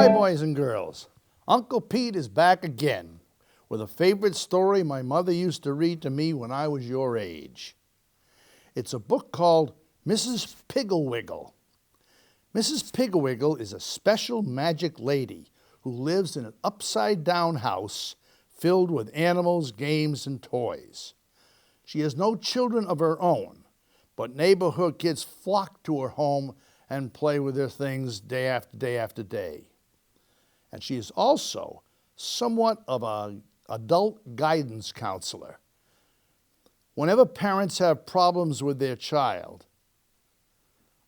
Hi, boys and girls. Uncle Pete is back again with a favorite story my mother used to read to me when I was your age. It's a book called Mrs. Piggle-Wiggle. Mrs. Pigwiggle is a special magic lady who lives in an upside-down house filled with animals, games, and toys. She has no children of her own, but neighborhood kids flock to her home and play with their things day after day after day. And she is also somewhat of an adult guidance counselor. Whenever parents have problems with their child,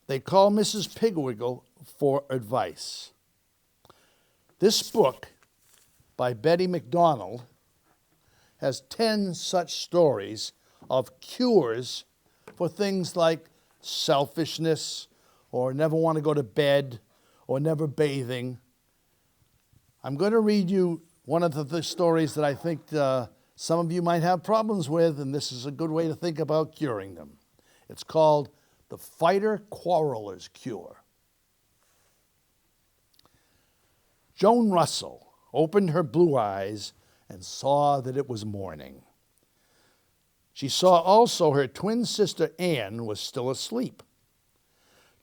they call Mrs. Pigwiggle for advice. This book by Betty McDonald has 10 such stories of cures for things like selfishness, or never want to go to bed, or never bathing. I'm going to read you one of the stories that I think some of you might have problems with, and this is a good way to think about curing them. It's called The Fighter-Quarrelers Cure. Joan Russell opened her blue eyes and saw that it was morning. She saw also her twin sister Anne was still asleep.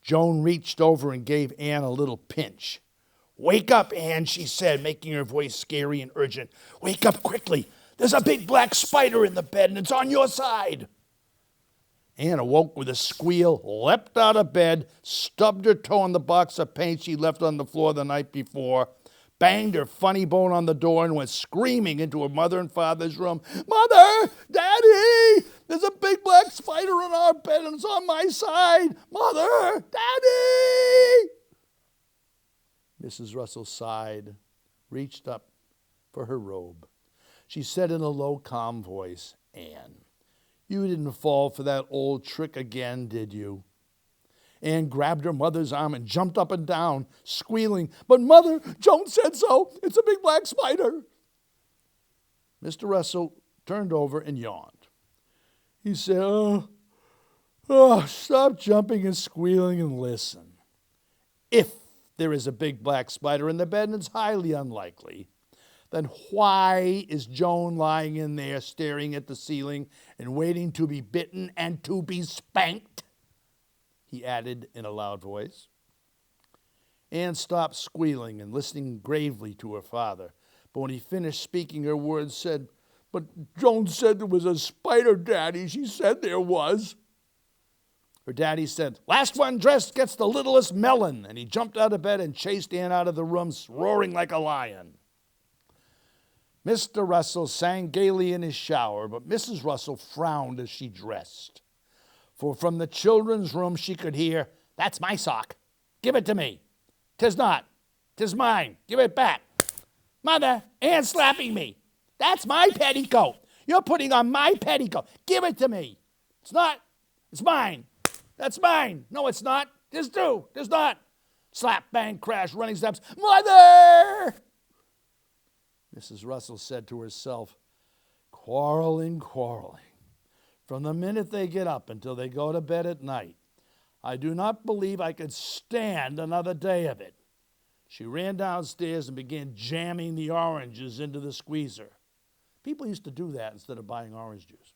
Joan reached over and gave Anne a little pinch. "Wake up, Anne," she said, making her voice scary and urgent. "Wake up quickly. There's a big black spider in the bed, and it's on your side." Anne awoke with a squeal, leapt out of bed, stubbed her toe on the box of paint she left on the floor the night before, banged her funny bone on the door, and went screaming into her mother and father's room. "Mother! Daddy! There's a big black spider in our bed, and it's on my side! Mother! Daddy!" Mrs. Russell sighed, reached up for her robe. She said in a low, calm voice, "Anne, you didn't fall for that old trick again, did you?" Anne grabbed her mother's arm and jumped up and down, squealing, "But Mother, Joan said so. It's a big black spider." Mr. Russell turned over and yawned. He said, stop jumping and squealing and listen. If there is a big black spider in the bed, and it's highly unlikely, then why is Joan lying in there staring at the ceiling and waiting to be bitten and to be spanked? He added in a loud voice. Anne stopped squealing and listening gravely to her father, but when he finished speaking, her words said, "But Joan said there was a spider, Daddy. She said there was." Her daddy said, "Last one dressed gets the littlest melon," and he jumped out of bed and chased Anne out of the room, roaring like a lion. Mr. Russell sang gaily in his shower, but Mrs. Russell frowned as she dressed. For from the children's room she could hear, "That's my sock. Give it to me. 'Tis not. 'Tis mine. Give it back. Mother, Anne's slapping me. That's my petticoat. You're putting on my petticoat. Give it to me. It's not. It's mine. That's mine. No, it's not. 'Tis too. 'Tis not." Slap, bang, crash, running steps. "Mother!" Mrs. Russell said to herself, quarreling. From the minute they get up until they go to bed at night, I do not believe I could stand another day of it. She ran downstairs and began jamming the oranges into the squeezer. People used to do that instead of buying orange juice.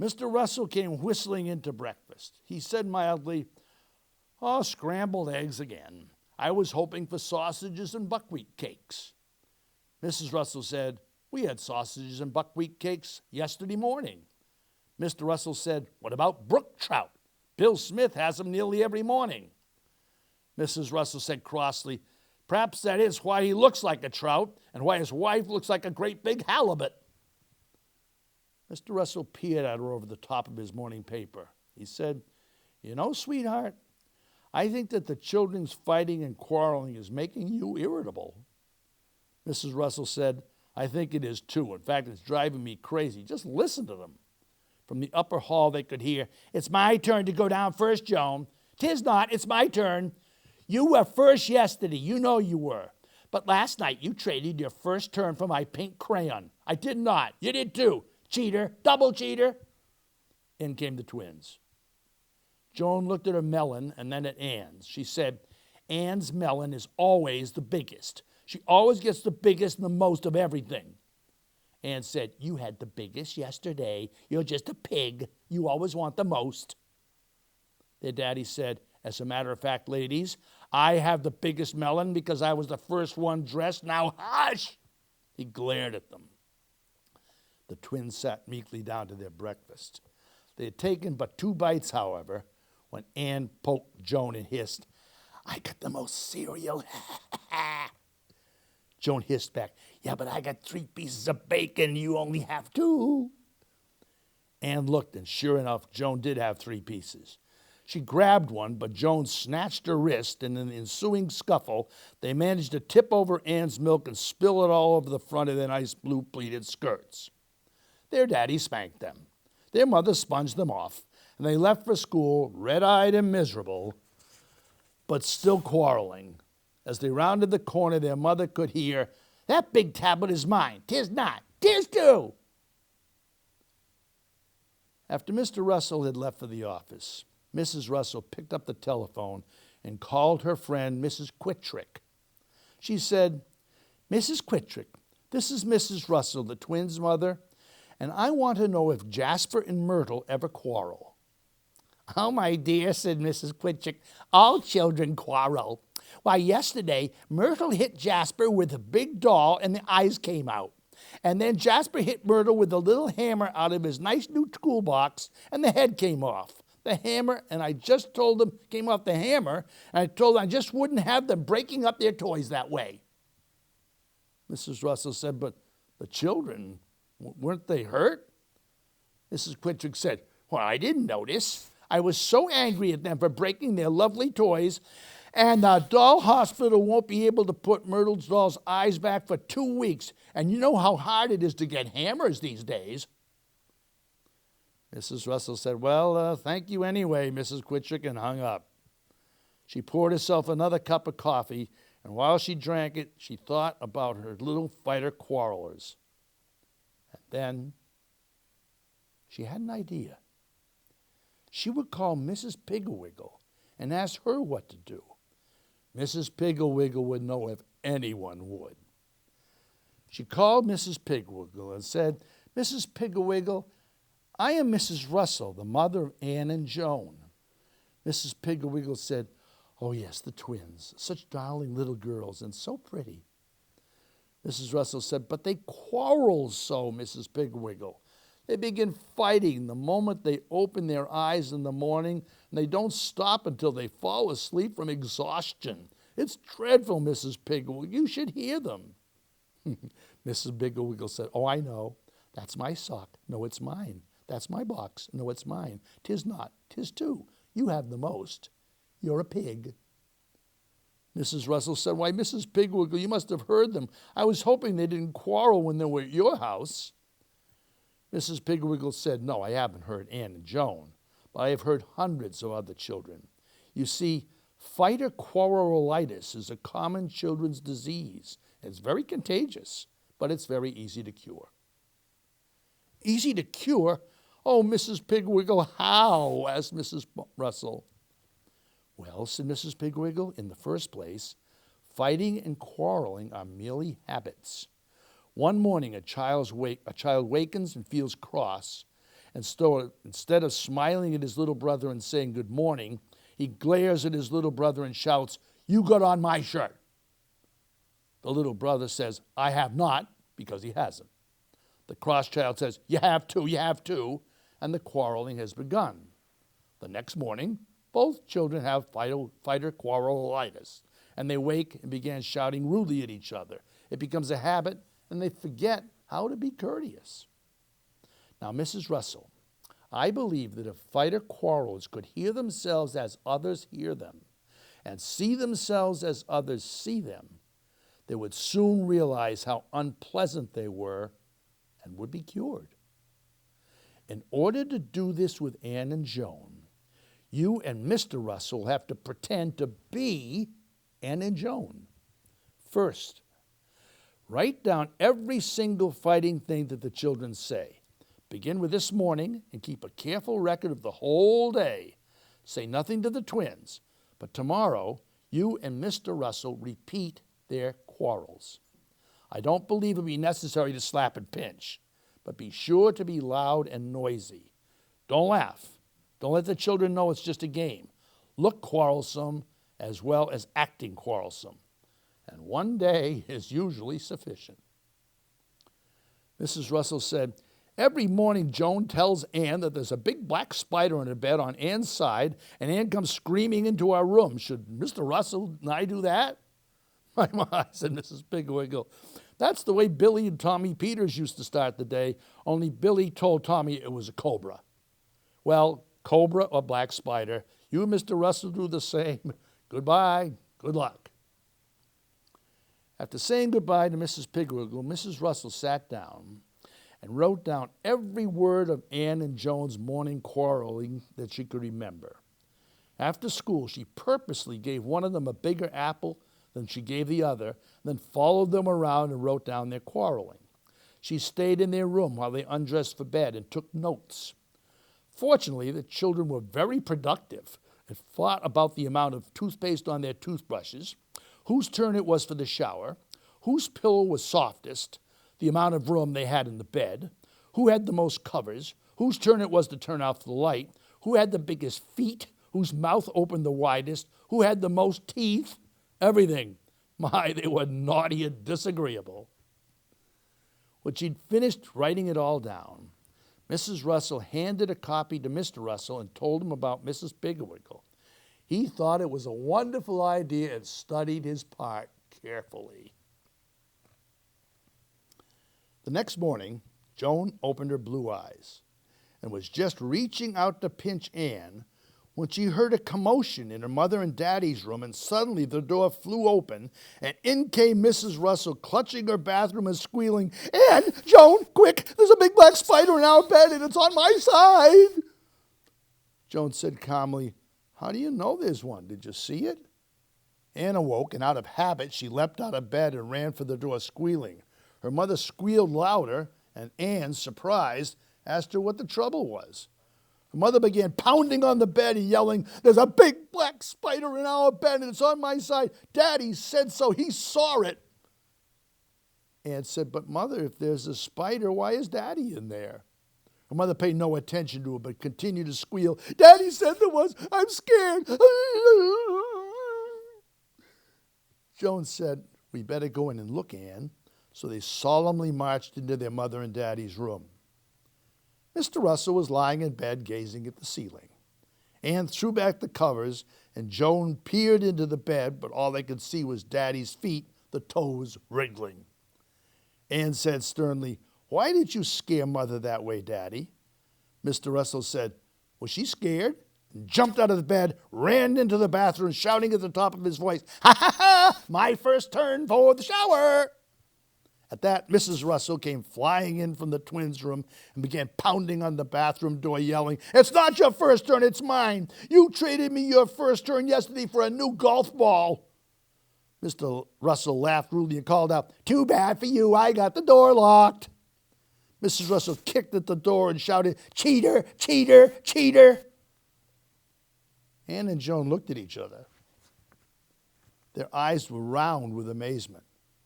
Mr. Russell came whistling into breakfast. He said mildly, "Scrambled eggs again. I was hoping for sausages and buckwheat cakes." Mrs. Russell said, "We had sausages and buckwheat cakes yesterday morning." Mr. Russell said, "What about brook trout? Bill Smith has them nearly every morning." Mrs. Russell said crossly, "Perhaps that is why he looks like a trout and why his wife looks like a great big halibut." Mr. Russell peered at her over the top of his morning paper. He said, "You know, sweetheart, I think that the children's fighting and quarreling is making you irritable." Mrs. Russell said, "I think it is too. In fact, it's driving me crazy. Just listen to them." From the upper hall, they could hear, "It's my turn to go down first, Joan." "'Tis not. It's my turn." "You were first yesterday. You know you were. But last night you traded your first turn for my pink crayon." "I did not." "You did too. Cheater. Double cheater." In came the twins. Joan looked at her melon and then at Anne's. She said, Ann's melon is always the biggest. She always gets the biggest and the most of everything. Ann said, you had the biggest yesterday. You're just a pig. You always want the most. Their daddy said, as a matter of fact, ladies, I have the biggest melon because I was the first one dressed. Now hush! He glared at them. The twins sat meekly down to their breakfast. They had taken but 2 bites, however, when Ann poked Joan and hissed, I got the most cereal. Joan hissed back, yeah, but I got 3 pieces of bacon. You only have 2. Ann looked, and sure enough, Joan did have 3 pieces. She grabbed one, but Joan snatched her wrist, and in the ensuing scuffle, they managed to tip over Ann's milk and spill it all over the front of their nice blue pleated skirts. Their daddy spanked them. Their mother sponged them off, and they left for school, red-eyed and miserable, but still quarreling. As they rounded the corner, their mother could hear, that big tablet is mine. 'Tis not. 'Tis too. After Mr. Russell had left for the office, Mrs. Russell picked up the telephone and called her friend, Mrs. Quittrick. She said, Mrs. Quittrick, this is Mrs. Russell, the twins' mother, and I want to know if Jasper and Myrtle ever quarrel. Oh, my dear, said Mrs. Quittrick, all children quarrel. Why, yesterday, Myrtle hit Jasper with a big doll and the eyes came out. And then Jasper hit Myrtle with a little hammer out of his nice new toolbox and the head came off. The hammer, and I just told them, came off the hammer, and I told them I just wouldn't have them breaking up their toys that way. Mrs. Russell said, but the children, weren't they hurt? Mrs. Quittrick said, well, I didn't notice. I was so angry at them for breaking their lovely toys, and the doll hospital won't be able to put Myrtle's doll's eyes back for 2 weeks. And you know how hard it is to get hammers these days. Mrs. Russell said, well, thank you anyway, Mrs. Quittrick, and hung up. She poured herself another cup of coffee, and while she drank it, she thought about her little fighter quarrelers. And then she had an idea. She would call Mrs. Piggle-Wiggle and ask her what to do. Mrs. Piggle-Wiggle would know if anyone would. She called Mrs. Pigwiggle and said, Mrs. Piggle-Wiggle, I am Mrs. Russell, the mother of Ann and Joan. Mrs. Piggle-Wiggle said, oh yes, the twins, such darling little girls and so pretty. Mrs. Russell said, but they quarrel so, Mrs. Piggle-Wiggle. They begin fighting the moment they open their eyes in the morning, and they don't stop until they fall asleep from exhaustion. It's dreadful, Mrs. Piggle. You should hear them. Mrs. Piggle-Wiggle said, oh, I know. That's my sock. No, it's mine. That's my box. No, it's mine. 'Tis not. 'Tis too. You have the most. You're a pig. Mrs. Russell said, why, Mrs. Pigwiggle, you must have heard them. I was hoping they didn't quarrel when they were at your house. Mrs. Pigwiggle said, no, I haven't heard Ann and Joan, but I have heard hundreds of other children. You see, fighter quarrelitis is a common children's disease. It's very contagious, but it's very easy to cure. Easy to cure? Oh, Mrs. Pigwiggle, how? Asked Mrs. Russell. Well, said Mrs. Pigwiggle, in the first place, fighting and quarreling are merely habits. One morning, a child wakens and feels cross, and so instead of smiling at his little brother and saying good morning, he glares at his little brother and shouts, you got on my shirt. The little brother says, I have not, because he hasn't. The cross child says, you have to, and the quarreling has begun. The next morning, both children have fighter quarrelitis, and they wake and begin shouting rudely at each other. It becomes a habit, and they forget how to be courteous. Now, Mrs. Russell, I believe that if fighter quarrelers could hear themselves as others hear them, and see themselves as others see them, they would soon realize how unpleasant they were and would be cured. In order to do this with Ann and Joan, you and Mr. Russell have to pretend to be Ann and Joan. First, write down every single fighting thing that the children say. Begin with this morning and keep a careful record of the whole day. Say nothing to the twins, but tomorrow you and Mr. Russell repeat their quarrels. I don't believe it will be necessary to slap and pinch, but be sure to be loud and noisy. Don't laugh. Don't let the children know it's just a game. Look quarrelsome as well as acting quarrelsome. And one day is usually sufficient. Mrs. Russell said, every morning Joan tells Anne that there's a big black spider in her bed on Anne's side, and Anne comes screaming into our room. Should Mr. Russell and I do that? My, said Mrs. Pigwiggle. That's the way Billy and Tommy Peters used to start the day, only Billy told Tommy it was a cobra. Well, cobra or black spider, you and Mr. Russell do the same. Goodbye. Good luck. After saying goodbye to Mrs. Pigwiggle, Mrs. Russell sat down and wrote down every word of Anne and Joan's morning quarreling that she could remember. After school, she purposely gave one of them a bigger apple than she gave the other, then followed them around and wrote down their quarreling. She stayed in their room while they undressed for bed and took notes. Fortunately, the children were very productive and fought about the amount of toothpaste on their toothbrushes, whose turn it was for the shower, whose pillow was softest, the amount of room they had in the bed, who had the most covers, whose turn it was to turn off the light, who had the biggest feet, whose mouth opened the widest, who had the most teeth, everything. My, they were naughty and disagreeable. When she'd finished writing it all down, Mrs. Russell handed a copy to Mr. Russell and told him about Mrs. Piggle-Wiggle. He thought it was a wonderful idea and studied his part carefully. The next morning, Joan opened her blue eyes and was just reaching out to pinch Anne when she heard a commotion in her mother and daddy's room, and suddenly the door flew open, and in came Mrs. Russell, clutching her bathroom and squealing, Anne, Joan, quick, there's a big black spider in our bed, and it's on my side. Joan said calmly, how do you know there's one? Did you see it? Anne awoke, and out of habit, she leapt out of bed and ran for the door squealing. Her mother squealed louder, and Anne, surprised, asked her what the trouble was. Her mother began pounding on the bed and yelling, there's a big black spider in our bed and it's on my side. Daddy said so. He saw it. Anne said, but Mother, if there's a spider, why is Daddy in there? Her mother paid no attention to her but continued to squeal, Daddy said there was. I'm scared. Joan said, we better go in and look, Anne. So they solemnly marched into their mother and Daddy's room. Mr. Russell was lying in bed gazing at the ceiling. Anne threw back the covers, and Joan peered into the bed, but all they could see was Daddy's feet, the toes wriggling. Anne said sternly, why did you scare Mother that way, Daddy? Mr. Russell said, was she scared? And jumped out of the bed, ran into the bathroom, shouting at the top of his voice, ha ha ha, my first turn for the shower. At that, Mrs. Russell came flying in from the twins' room and began pounding on the bathroom door, yelling, it's not your first turn, it's mine. You traded me your first turn yesterday for a new golf ball. Mr. Russell laughed rudely and called out, too bad for you, I got the door locked. Mrs. Russell kicked at the door and shouted, cheater, cheater, cheater. Anne and Joan looked at each other. Their eyes were round with amazement.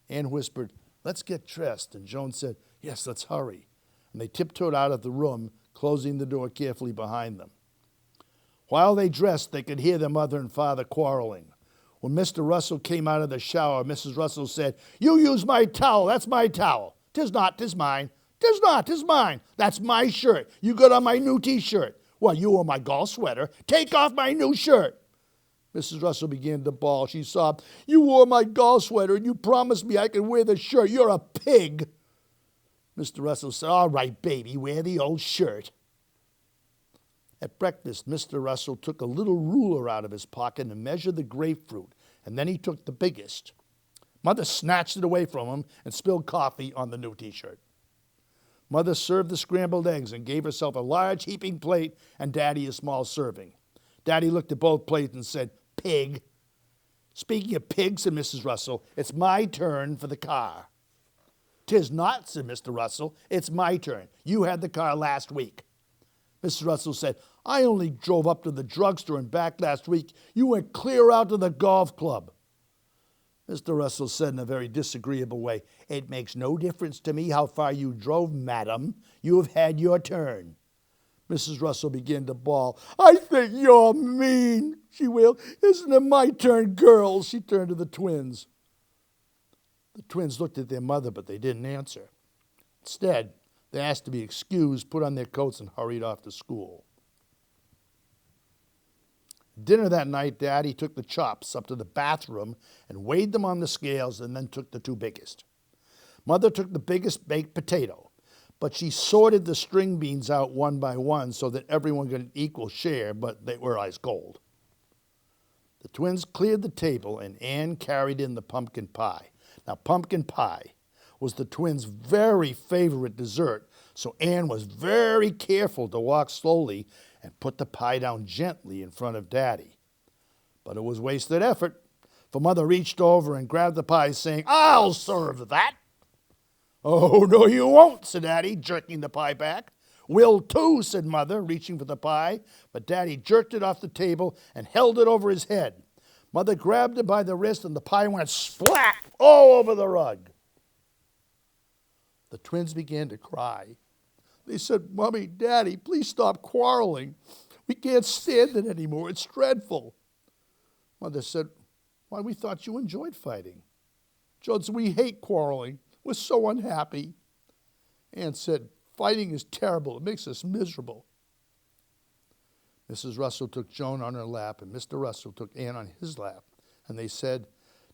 Anne whispered, let's get dressed. And Joan said, yes, let's hurry. And they tiptoed out of the room, closing the door carefully behind them. While they dressed, they could hear their mother and father quarreling. When Mr. Russell came out of the shower, Mrs. Russell said, you use my towel, that's my towel. 'Tis not, 'tis mine. 'Tis not, 'tis mine. That's my shirt. You got on my new t-shirt. Well, you wore my golf sweater. Take off my new shirt. Mrs. Russell began to bawl. She sobbed, you wore my golf sweater and you promised me I could wear the shirt. You're a pig. Mr. Russell said, all right, baby, wear the old shirt. At breakfast, Mr. Russell took a little ruler out of his pocket and measured the grapefruit, and then he took the biggest. Mother snatched it away from him and spilled coffee on the new t-shirt. Mother served the scrambled eggs and gave herself a large heaping plate and Daddy a small serving. Daddy looked at both plates and said, pig. Speaking of pigs, said Mrs. Russell, it's my turn for the car. 'Tis not, said Mr. Russell. It's my turn. You had the car last week. Mrs. Russell said, I only drove up to the drugstore and back last week. You went clear out to the golf club. Mr. Russell said in a very disagreeable way, "It makes no difference to me how far you drove, madam. You have had your turn." Mrs. Russell began to bawl. "I think you're mean," she wailed. "Isn't it my turn, girls?" She turned to the twins. The twins looked at their mother, but they didn't answer. Instead, they asked to be excused, put on their coats, and hurried off to school. Dinner that night, Daddy took the chops up to the bathroom and weighed them on the scales and then took the two biggest. Mother took the biggest baked potato, but she sorted the string beans out one by one so that everyone got an equal share, but they were ice cold. The twins cleared the table and Ann carried in the pumpkin pie. Now, pumpkin pie was the twins' very favorite dessert, so Ann was very careful to walk slowly and put the pie down gently in front of Daddy. But it was wasted effort, for Mother reached over and grabbed the pie, saying, "I'll serve that." "Oh, no, you won't," said Daddy, jerking the pie back. "Will too," said Mother, reaching for the pie, but Daddy jerked it off the table and held it over his head. Mother grabbed him by the wrist, and the pie went splat all over the rug. The twins began to cry. They said, "Mommy, Daddy, please stop quarreling. We can't stand it anymore. It's dreadful." Mother said, "Why, we thought you enjoyed fighting." John said, "We hate quarreling. We're so unhappy." Ann said, "Fighting is terrible. It makes us miserable." Mrs. Russell took Joan on her lap, and Mr. Russell took Ann on his lap, and they said,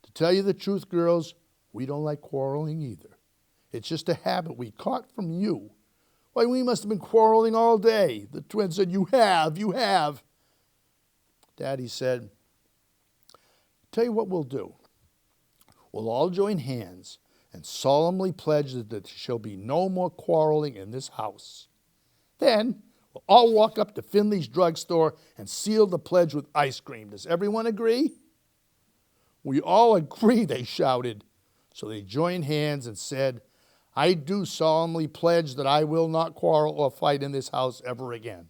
"To tell you the truth, girls, we don't like quarreling either. It's just a habit we caught from you. Why, we must have been quarreling all day." The twins said, you have. Daddy said, "Tell you what we'll do. We'll all join hands and solemnly pledge that there shall be no more quarreling in this house. Then we'll all walk up to Finley's drugstore and seal the pledge with ice cream. Does everyone agree?" "We all agree," they shouted. So they joined hands and said, "I do solemnly pledge that I will not quarrel or fight in this house ever again."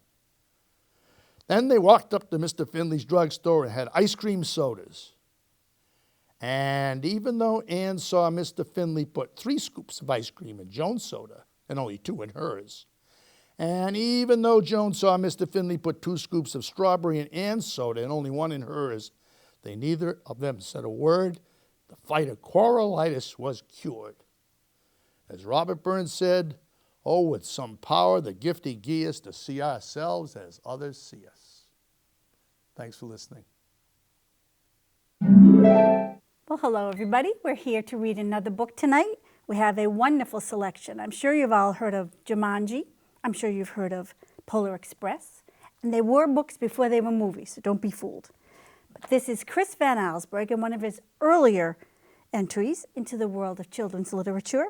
Then they walked up to Mr. Finley's drugstore and had ice cream sodas. And even though Ann saw Mr. Finley put 3 scoops of ice cream in Joan's soda and only 2 in hers, and even though Joan saw Mr. Finley put 2 scoops of strawberry in Ann's soda and only 1 in hers, they neither of them said a word. The fight of quarrelitis was cured. As Robert Burns said, "Oh, with some power the gift he gave us to see ourselves as others see us." Thanks for listening. Well, hello, everybody. We're here to read another book tonight. We have a wonderful selection. I'm sure you've all heard of Jumanji. I'm sure you've heard of Polar Express. And they were books before they were movies, so don't be fooled. But this is Chris Van Allsburg in one of his earlier entries into the world of children's literature.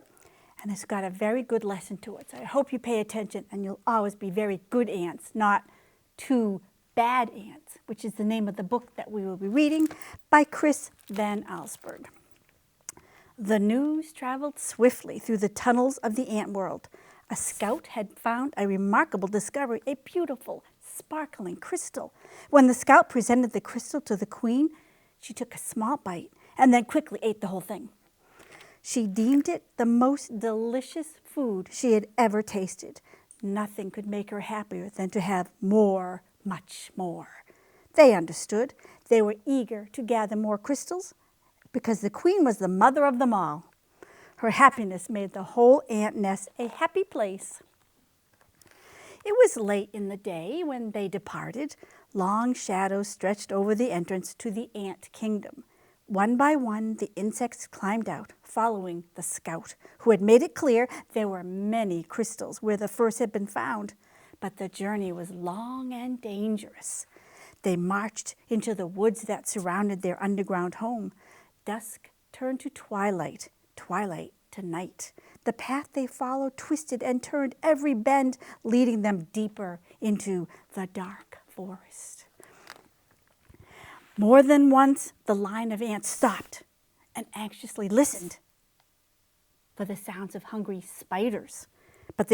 And it's got a very good lesson to it. So I hope you pay attention and you'll always be very good ants, not too bad ants, which is the name of the book that we will be reading by Chris Van Allsburg. The news traveled swiftly through the tunnels of the ant world. A scout had found a remarkable discovery, a beautiful, sparkling crystal. When the scout presented the crystal to the queen, she took a small bite and then quickly ate the whole thing. She deemed it the most delicious food she had ever tasted. Nothing could make her happier than to have more, much more. They understood. They were eager to gather more crystals because the queen was the mother of them all. Her happiness made the whole ant nest a happy place. It was late in the day when they departed. Long shadows stretched over the entrance to the ant kingdom. One by one, the insects climbed out, following the scout, who had made it clear there were many crystals where the first had been found. But the journey was long and dangerous. They marched into the woods that surrounded their underground home. Dusk turned to twilight, twilight to night. The path they followed twisted and turned every bend, leading them deeper into the dark forest. More than once, the line of ants stopped and anxiously listened for the sounds of hungry spiders. But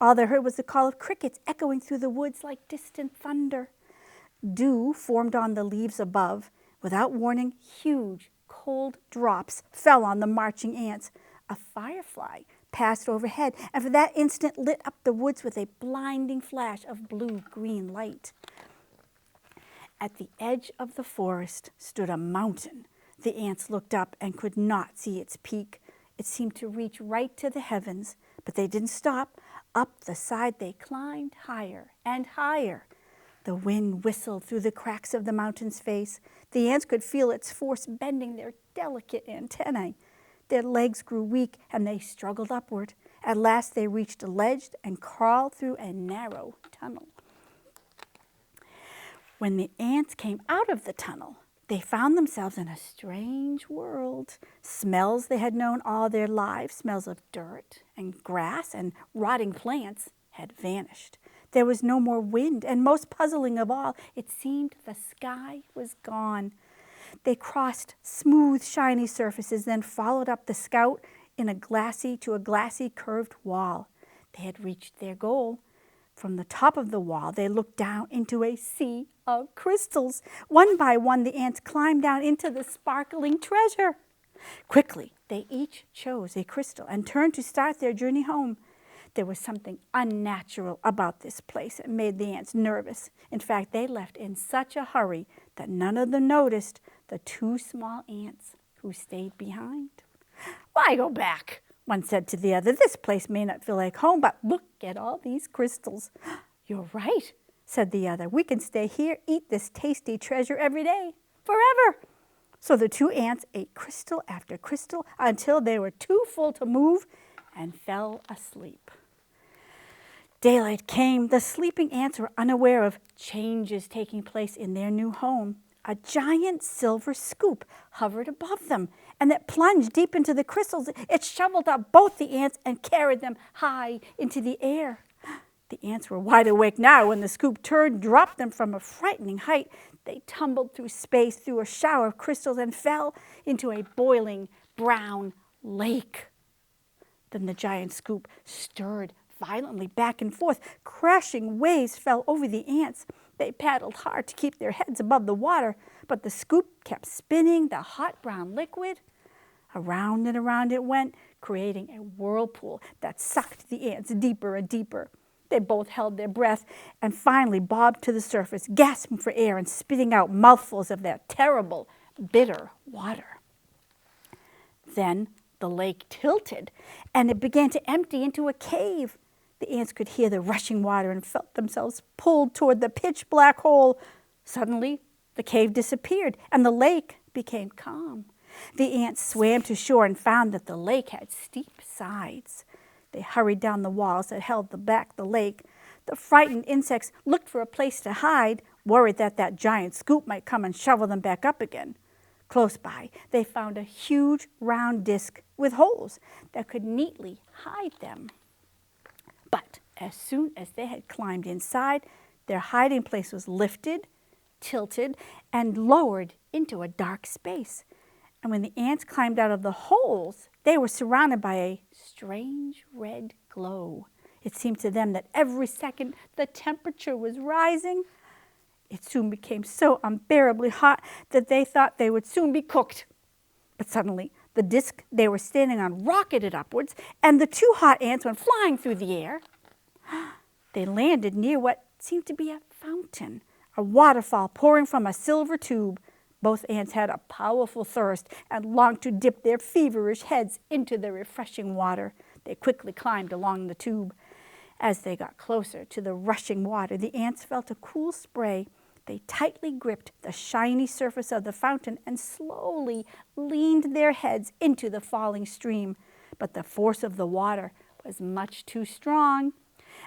all they heard was the call of crickets echoing through the woods like distant thunder. Dew formed on the leaves above. Without warning, huge, cold drops fell on the marching ants. A firefly passed overhead, and for that instant lit up the woods with a blinding flash of blue-green light. At the edge of the forest stood a mountain. The ants looked up and could not see its peak. It seemed to reach right to the heavens, but they didn't stop. Up the side they climbed higher and higher. The wind whistled through the cracks of the mountain's face. The ants could feel its force bending their delicate antennae. Their legs grew weak and they struggled upward. At last they reached a ledge and crawled through a narrow tunnel. When the ants came out of the tunnel, they found themselves in a strange world. Smells they had known all their lives, smells of dirt and grass and rotting plants, had vanished. There was no more wind, and most puzzling of all, it seemed the sky was gone. They crossed smooth, shiny surfaces, then followed up the scout to a glassy curved wall. They had reached their goal. From the top of the wall, they looked down into a sea of crystals. One by one, the ants climbed down into the sparkling treasure. Quickly, they each chose a crystal and turned to start their journey home. There was something unnatural about this place. It made the ants nervous. In fact, they left in such a hurry that none of them noticed the two small ants who stayed behind. "Why go back?" one said to the other. "This place may not feel like home, but look at all these crystals." "You're right," said the other. "We can stay here, eat this tasty treasure every day, forever." So the two ants ate crystal after crystal until they were too full to move and fell asleep. Daylight came. The sleeping ants were unaware of changes taking place in their new home. A giant silver scoop hovered above them, and it plunged deep into the crystals. It shoveled up both the ants and carried them high into the air. The ants were wide awake now when the scoop turned, dropped them from a frightening height. They tumbled through space, through a shower of crystals, and fell into a boiling brown lake. Then the giant scoop stirred violently back and forth. Crashing waves fell over the ants. They paddled hard to keep their heads above the water, but the scoop kept spinning the hot brown liquid. Around and around it went, creating a whirlpool that sucked the ants deeper and deeper. They both held their breath and finally bobbed to the surface, gasping for air and spitting out mouthfuls of that terrible, bitter water. Then the lake tilted, and it began to empty into a cave. The ants could hear the rushing water and felt themselves pulled toward the pitch black hole. Suddenly, the cave disappeared, and the lake became calm. The ants swam to shore and found that the lake had steep sides. They hurried down the walls that held back the lake. The frightened insects looked for a place to hide, worried that that giant scoop might come and shovel them back up again. Close by, they found a huge round disc with holes that could neatly hide them. But as soon as they had climbed inside, their hiding place was lifted, tilted, and lowered into a dark space. And when the ants climbed out of the holes, they were surrounded by a strange red glow. It seemed to them that every second the temperature was rising. It soon became so unbearably hot that they thought they would soon be cooked. But suddenly, the disc they were standing on rocketed upwards, and the two hot ants went flying through the air. They landed near what seemed to be a fountain, a waterfall pouring from a silver tube. Both ants had a powerful thirst and longed to dip their feverish heads into the refreshing water. They quickly climbed along the tube. As they got closer to the rushing water, the ants felt a cool spray. They tightly gripped the shiny surface of the fountain and slowly leaned their heads into the falling stream. But the force of the water was much too strong,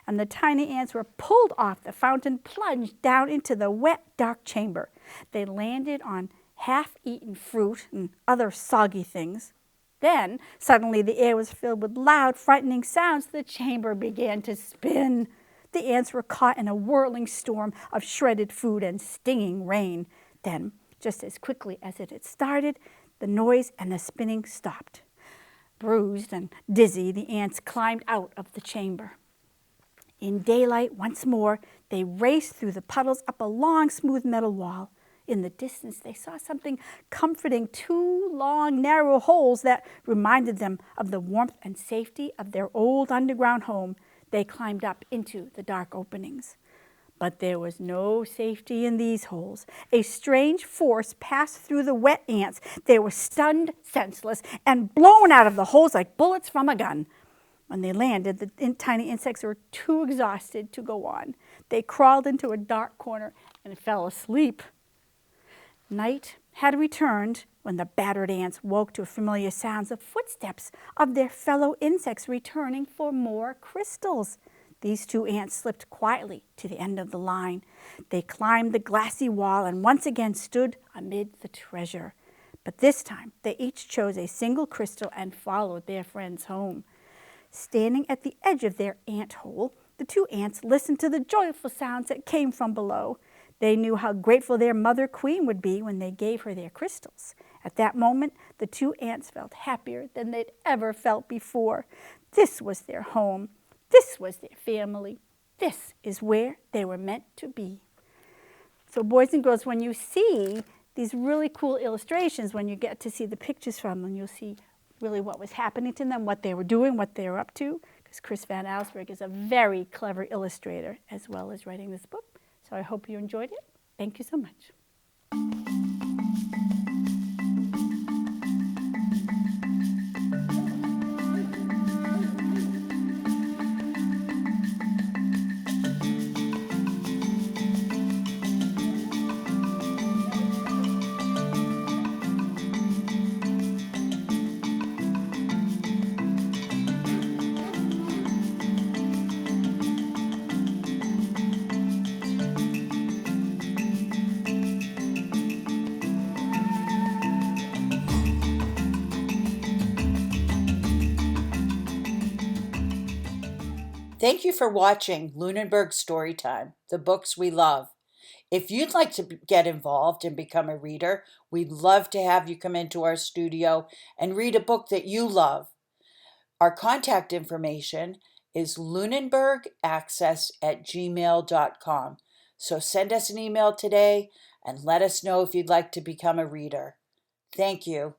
and the tiny ants were pulled off the fountain, plunged down into the wet, dark chamber. They landed on half-eaten fruit and other soggy things. Then, suddenly, the air was filled with loud, frightening sounds. The chamber began to spin. The ants were caught in a whirling storm of shredded food and stinging rain. Then, just as quickly as it had started, the noise and the spinning stopped. Bruised and dizzy, the ants climbed out of the chamber. In daylight, once more, they raced through the puddles up a long, smooth metal wall. In the distance, they saw something comforting, two long, narrow holes that reminded them of the warmth and safety of their old underground home. They climbed up into the dark openings. But there was no safety in these holes. A strange force passed through the wet ants. They were stunned, senseless, and blown out of the holes like bullets from a gun. When they landed, the tiny insects were too exhausted to go on. They crawled into a dark corner and fell asleep. Night had returned when the battered ants woke to familiar sounds of footsteps of their fellow insects returning for more crystals. These two ants slipped quietly to the end of the line. They climbed the glassy wall and once again stood amid the treasure. But this time, they each chose a single crystal and followed their friends home. Standing at the edge of their ant hole, the two ants listened to the joyful sounds that came from below. They knew how grateful their mother queen would be when they gave her their crystals. At that moment, the two ants felt happier than they'd ever felt before. This was their home. This was their family. This is where they were meant to be. So boys and girls, when you see these really cool illustrations, when you get to see the pictures from them, you'll see really what was happening to them, what they were doing, what they were up to, because Chris Van Allsburg is a very clever illustrator as well as writing this book. So I hope you enjoyed it. Thank you so much. Thank you for watching Lunenburg Storytime, the books we love. If you'd like to get involved and become a reader, we'd love to have you come into our studio and read a book that you love. Our contact information is lunenburgaccess@gmail.com. So send us an email today and let us know if you'd like to become a reader. Thank you.